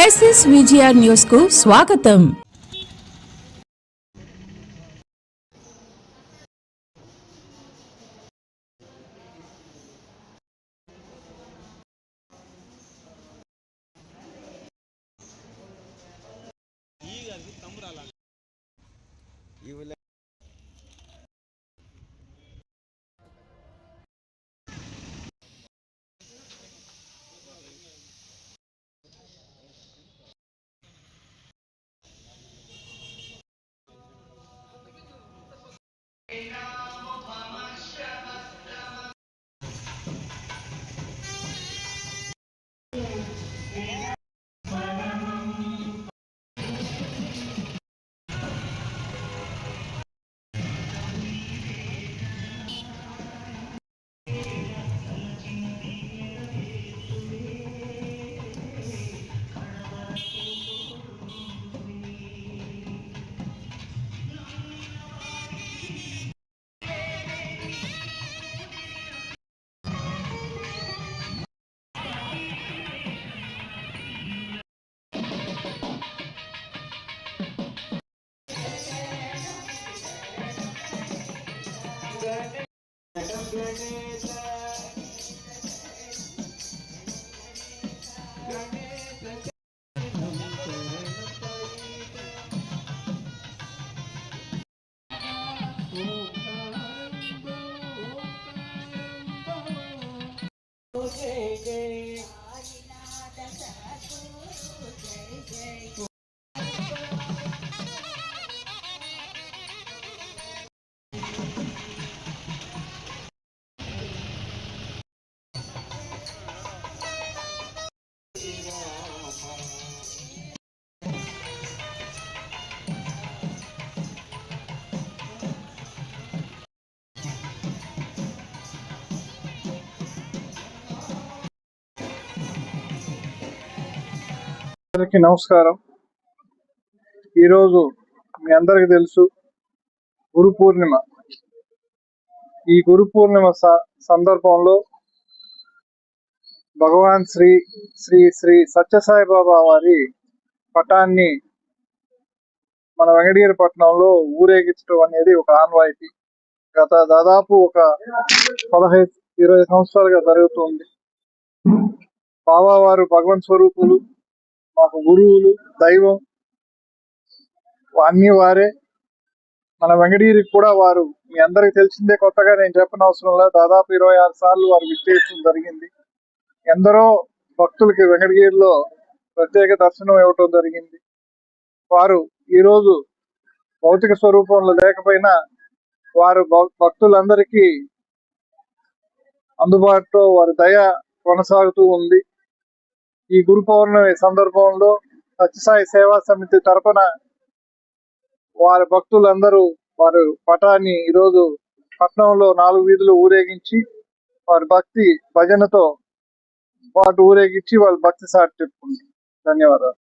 Crisis VGR news కు స్వాగతం. అందరికీ నమస్కారం. ఈరోజు మీ అందరికీ తెలుసు గురు పూర్ణిమ. ఈ గురు పూర్ణిమ సందర్భంలో భగవాన్ శ్రీ శ్రీ శ్రీ సత్యసాయిబాబా వారి పటాన్ని మన వెంకటగిరిపట్నంలో ఊరేగించడం అనేది ఒక ఆనవాయితీ. దాదాపు ఒక 15-20 సంవత్సరాలుగా జరుగుతుంది. బాబా వారు భగవంత్ స్వరూపులు, మాకు గురువులు, దైవం అన్ని వారే. మన వెంకటగిరికి కూడా వారు మీ అందరికి తెలిసిందే, కొత్తగా నేను చెప్పనవసరం లేదు. దాదాపు 26 సార్లు వారు విచ్చేయడం జరిగింది. ఎందరో భక్తులకి వెంకటగిరిలో ప్రత్యేక దర్శనం ఇవ్వటం జరిగింది. వారు ఈరోజు భౌతిక స్వరూపంలో లేకపోయినా వారు భక్తులందరికీ అందుబాటులో వారి దయ కొనసాగుతూ ఉంది. ఈ గురు పౌర్ణమి సందర్భంలో సత్యసాయి సేవా సమితి తరఫున వారి భక్తులందరూ వారి పటాన్ని ఈరోజు పట్నంలో 4 వీధులు ఊరేగించి వారి భక్తి భజనతో పాటు ఊరేగించి వాళ్ళ భక్తి సాటి చెప్పుకుంటారు. ధన్యవాదాలు.